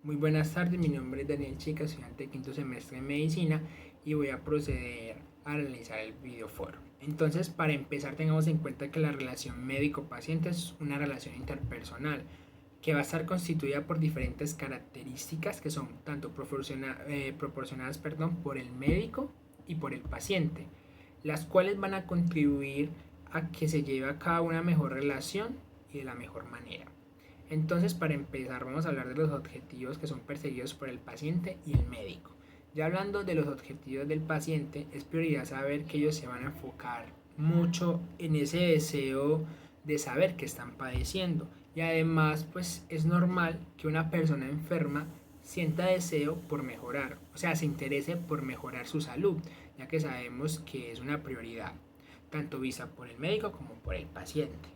Muy buenas tardes, mi nombre es Daniel Chica, estudiante de quinto semestre de medicina y voy a proceder a realizar el videoforo. Entonces, para empezar, tengamos en cuenta que la relación médico-paciente es una relación interpersonal que va a estar constituida por diferentes características que son tanto proporcionadas por el médico y por el paciente, las cuales van a contribuir a que se lleve a cabo una mejor relación y de la mejor manera. Entonces, para empezar, vamos a hablar de los objetivos que son perseguidos por el paciente y el médico. Ya hablando de los objetivos del paciente, es prioridad saber que ellos se van a enfocar mucho en ese deseo de saber que están padeciendo. Y además, pues es normal que una persona enferma sienta deseo por mejorar, o sea, se interese por mejorar su salud, ya que sabemos que es una prioridad, tanto vista por el médico como por el paciente.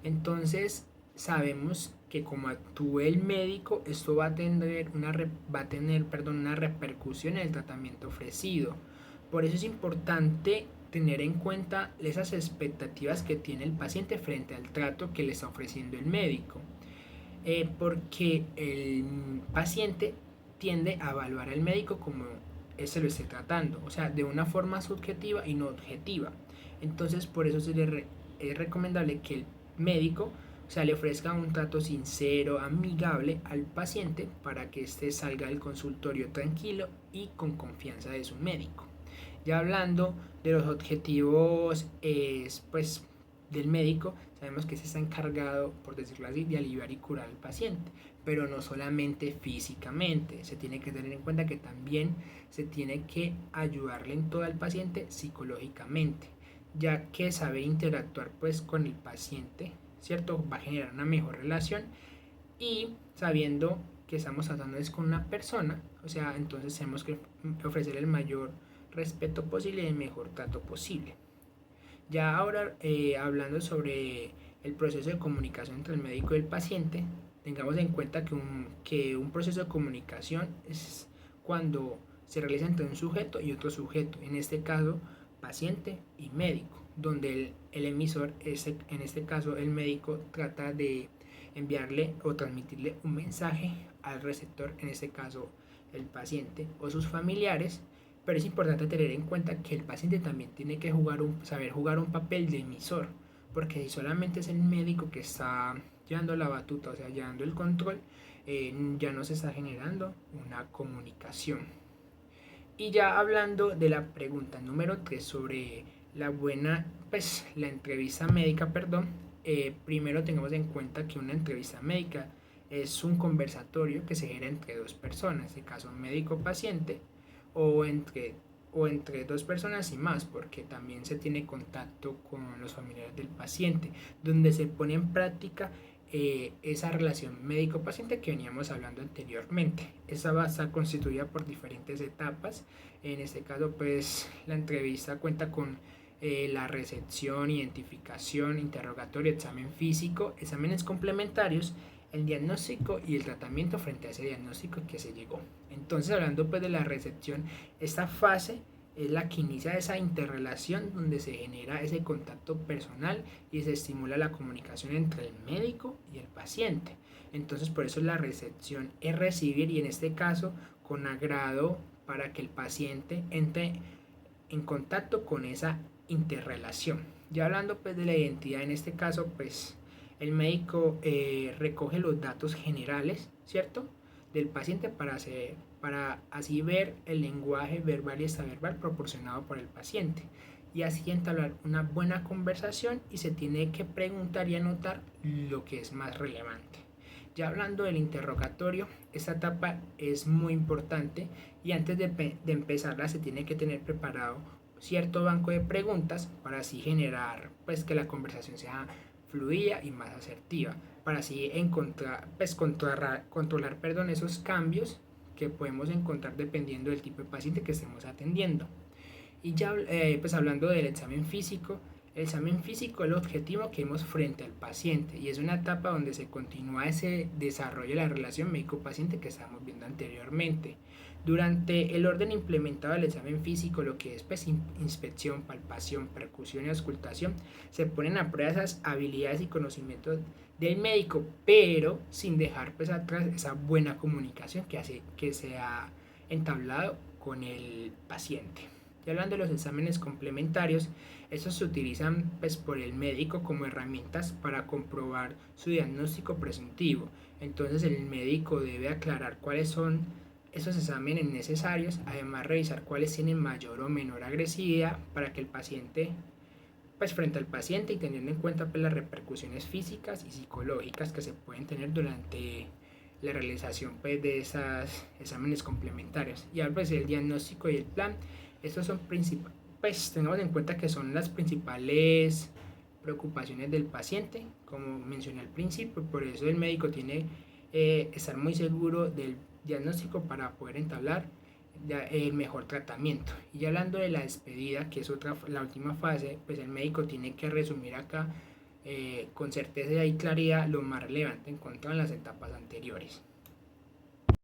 Entonces, sabemos que como actúe el médico, esto va a tener una repercusión en el tratamiento ofrecido. Por eso es importante tener en cuenta esas expectativas que tiene el paciente frente al trato que le está ofreciendo el médico. Porque el paciente tiende a evaluar al médico como se lo esté tratando, o sea, de una forma subjetiva y no objetiva. Entonces, por eso es recomendable que el médico, o sea, le ofrezca un trato sincero, amigable al paciente para que éste salga del consultorio tranquilo y con confianza de su médico. Ya hablando de los objetivos, pues del médico, sabemos que se está encargado, por decirlo así, de aliviar y curar al paciente, pero no solamente físicamente, se tiene que tener en cuenta que también se tiene que ayudarle en todo al paciente psicológicamente, ya que saber interactuar pues con el paciente, ¿cierto? Va a generar una mejor relación y sabiendo que estamos tratando es con una persona, o sea, entonces tenemos que ofrecer el mayor respeto posible y el mejor trato posible. Ya ahora, hablando sobre el proceso de comunicación entre el médico y el paciente, tengamos en cuenta que un proceso de comunicación es cuando se realiza entre un sujeto y otro sujeto, en este caso paciente y médico, donde el emisor, en este caso el médico, trata de enviarle o transmitirle un mensaje al receptor, en este caso el paciente o sus familiares, pero es importante tener en cuenta que el paciente también tiene que saber jugar un papel de emisor, porque si solamente es el médico que está llevando la batuta, o sea, llevando el control, ya no se está generando una comunicación. Y ya hablando de la pregunta número 3 sobre la entrevista médica, perdón, primero tengamos en cuenta que una entrevista médica es un conversatorio que se genera entre dos personas, en este caso médico-paciente, o entre, o entre dos personas y más, porque también se tiene contacto con los familiares del paciente, donde se pone en práctica esa relación médico-paciente que veníamos hablando anteriormente. Esta va a estar constituida por diferentes etapas. En este caso, pues la entrevista cuenta con la recepción, identificación, interrogatorio, examen físico, exámenes complementarios, el diagnóstico y el tratamiento frente a ese diagnóstico que se llegó. Entonces, hablando pues de la recepción, esta fase es la que inicia esa interrelación donde se genera ese contacto personal y se estimula la comunicación entre el médico y el paciente. Entonces, por eso la recepción es recibir, y en este caso con agrado, para que el paciente entre en contacto con esa interrelación. Ya hablando pues de la identidad, en este caso pues el médico recoge los datos generales, ¿cierto?, del paciente para así ver el lenguaje verbal y extraverbal proporcionado por el paciente y así entablar una buena conversación, y se tiene que preguntar y anotar lo que es más relevante. Ya hablando del interrogatorio, esta etapa es muy importante y antes de empezarla se tiene que tener preparado cierto banco de preguntas para así generar pues que la conversación sea fluida y más asertiva, para así controlar esos cambios que podemos encontrar dependiendo del tipo de paciente que estemos atendiendo. Y ya pues hablando del examen físico, el examen físico es el objetivo que vemos frente al paciente y es una etapa donde se continúa ese desarrollo de la relación médico-paciente que estábamos viendo anteriormente. Durante el orden implementado del examen físico, lo que es pues, inspección, palpación, percusión y auscultación, se ponen a prueba esas habilidades y conocimientos del médico, pero sin dejar pues atrás esa buena comunicación que hace que se ha entablado con el paciente. Y hablando de los exámenes complementarios, estos se utilizan pues, por el médico como herramientas para comprobar su diagnóstico presuntivo. Entonces el médico debe aclarar cuáles son esos exámenes necesarios, además revisar cuáles tienen mayor o menor agresividad para que el paciente, pues frente al paciente y teniendo en cuenta pues, las repercusiones físicas y psicológicas que se pueden tener durante la realización pues, de esos exámenes complementarios. Y ahora pues el diagnóstico y el plan, estos son principales, pues tengamos en cuenta que son las principales preocupaciones del paciente, como mencioné al principio, por eso el médico tiene estar muy seguro del diagnóstico para poder entablar el mejor tratamiento. Y hablando de la despedida, que es la última fase, pues el médico tiene que resumir acá con certeza y claridad lo más relevante encontrado en las etapas anteriores.